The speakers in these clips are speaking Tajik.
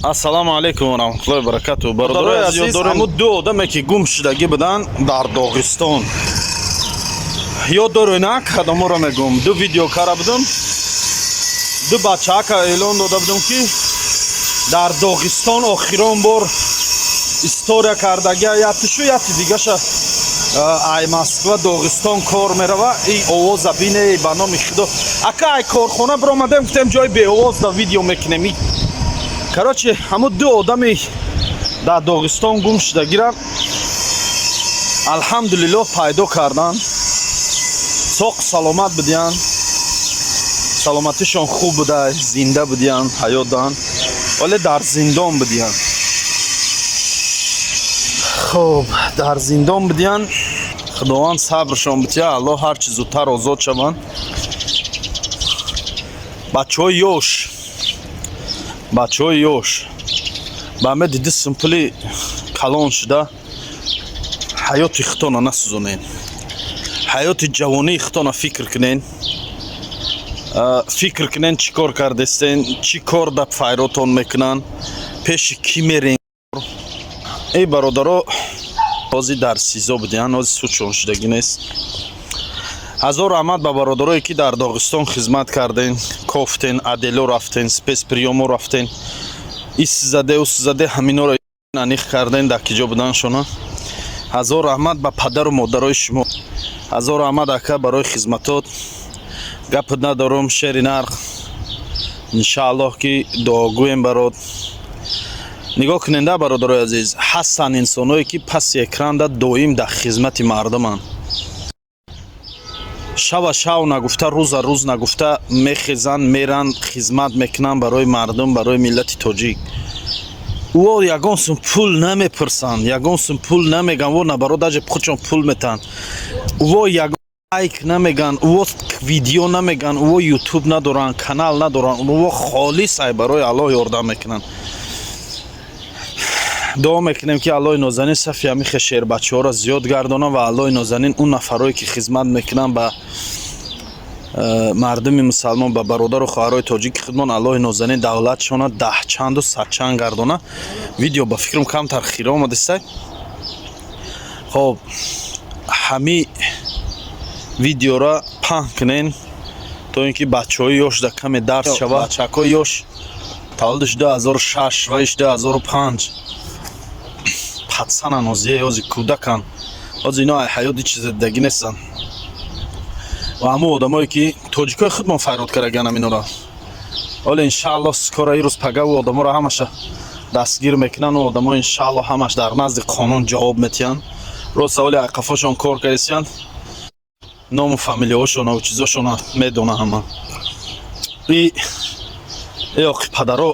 ассалому алайкум ва раҳматуллоҳи ва баракатуҳ. Бародарои азиз, ҳамун ду одаме ки гум шудагӣ буданд дар Доғистон. Ёд доред на қадаморо мегӯм. Ду видео кара будам. Ду бачаака эълон дода будам ки дар Доғистон охирон бор история кардагия яттишу ятти дигаша ай Москва Доғистон кор мерава. И овоза бине ба номи Худо. Ака ай корхона биромадем гуфтем ҷои беовоз да видео мекунем. Короче, ҳамун ду одами дар Доғистон гум шудагира алҳамдулиллоҳ пайдо кардан. Соқ саломат будиян. Саломатишон хуб буда, зинда будиян, ҳаёт дан. Вале дар зиндон будиян. Хуб, дар зиндон будиян. Худованд сабршон бития, Аллоҳ ҳар чӣ зудтар озод шаванд. Бачаҳои ёш, бачаҳои ёш ба ме диди симпли калон шуда ҳаёти худтона насӯзонен. ҳаёти ҷавонии худтона фикр кунен. Фикр кунен чӣ кор кардестен, чӣ кор дар файротон мекунан, пеши кӣ мерен. Эй бародаро, ҳозир дар СИЗО будиян, ҳозир судшон шудагӣ нест. ҳазор раҳмат ба бародарое ки дар Доғистон хизмат карден, кофтен, адело рафтен, спецприёмо рафтен, исзаде усзаде ҳаминоро аниқ карден дар киҷо будан шуна. ҳазор раҳмат ба падару модарои шумо. ҳазор раҳмат ака барои хизматот. Гап надорум, шери нарх. Иншааллоҳ ки дуогӯем барот. нигоҳ куненда бародарои азиз, ҳастанд инсоное ки паси экранда доим дар хизмати мардуманд. шава шав нагуфта, рӯза рӯз нагуфта мехезанд, меранд, хизмат мекунанд барои мардум, барои миллати тоҷик. ӯо ягон сум пул намепурсанд, ягон сум пул намеган, во набаро даҷе худшон пул метаҳанд. ӯо ягон лайк намеган, ӯо видео намеган, ӯо ютуб надоранд, канал надоранд, ӯо холис ай барои Аллоҳ ёрдам мекунанд. дуо мекунем ки Аллоҳи нозанин сафи ҳамихе шербачаҳоро зиёд гардонад ва Аллоҳи нозанин он нафарое ки хизмат мекунанд ба мардуми мусалмон, ба бародару хоҳарои тоҷики худмон, Аллоҳи нозанин давлатшона даҳчанду садчанд гардона. Видео ба фикрам камтар хира омадеста. хоб ҳами видеора паҳн кунен то ин ки бачаҳои ёш да каме дарс шавад. Бачакҳои ёш таваллудиш 2006 ва 2005 пацанан, ҳозир кӯдакан. ҳозир ино ай ҳаёти чиз зиндагӣ нестанд. ва ҳамун одамое ки тоҷикои худмон файрод караган аминора. оле иншааллоҳ скоро ирӯз пагаву одаморо ҳамаша дастгир мекунанд. ӯ одамои иншааллоҳ ҳамаш дар назди қонун ҷавоб метиҳанд. рост саволи айқафошон кор кардесиянд, ному фамилияҳошона чизошона медона ҳама. ёқи падаро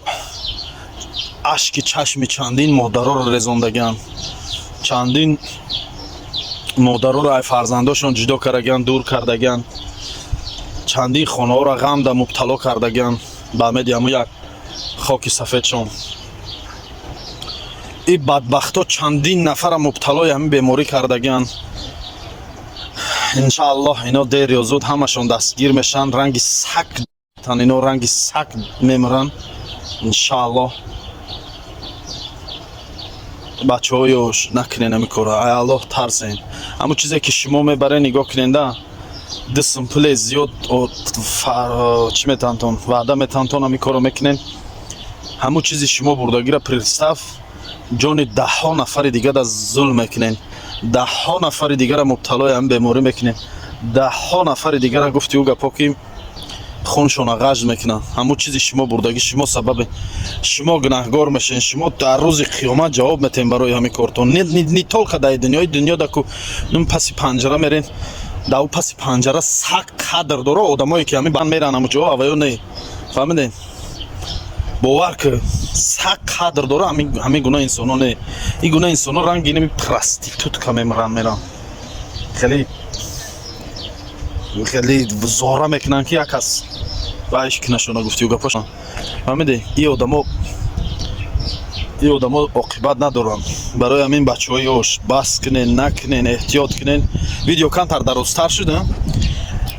ашки чашми чандин модароро резондаган, чандин модароро ай фарзандошон ҷудо караган, дур кардаган, чандин хонаҳоро ғам да мубтало кардаган ба амеди ҳамун як хоки сафедшон. и бадбахто чандин нафара мубталои ҳамин беморӣ кардаган. иншааллоҳ ино дер ё зуд ҳамашон дастгир мешанд, ранги сак тан ино ранги сак мемуранд. иншааллоҳ бачаҳои ёш накунен ҳамин кора. ай Аллоҳ тарсен. ҳамун чизе ки шумо мебарен нигоҳ куненда дисмпле зиёд чӣ метавонтон ваъда метавонтон ҳамин коро мекунен. ҳамун чизи шумо бурдагира представ ҷони даҳҳо нафари дигар да зулм мекунен. даҳҳо нафари дигара мубталои ҳамин беморӣ мекунен. даҳҳо нафари дигара гуфти ӯ гапо ки хуншона ғажд мекунанд. ҳамун чизи шумо бурдагӣ, шумо сабабе. шумо гунаҳгор мешавед. шумо дар рӯзи қиёмат ҷавоб метаҳед барои ҳамин кортон. не толка дар дунёи дунё даку нум паси панҷара мерен. дар ӯ паси панҷара сак қадр дора одамое ки ҳамин банд меран ҳамун ҷо аваё не фаҳмиден. бовар ки сак қадр дора ҳамин гуна инсоно не. ин гуна инсоно ранги ними проститутка меран хеле зора мекунанд ки як кас вайш кунашона гуфти ӯ гапошон. фаҳмиде ин одамо оқибат надоранд. барои ҳамин бачаҳои ёш бас кунен, накунен, эҳтиёт кунен. видео камтар дарозтар шуда.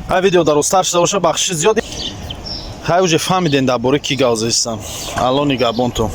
ай видео дарозтар шуда боша бахшиши зиёд. ҳай уже фаҳмиден дар бораи ки гавзаистам. алло нигаҳбонтон.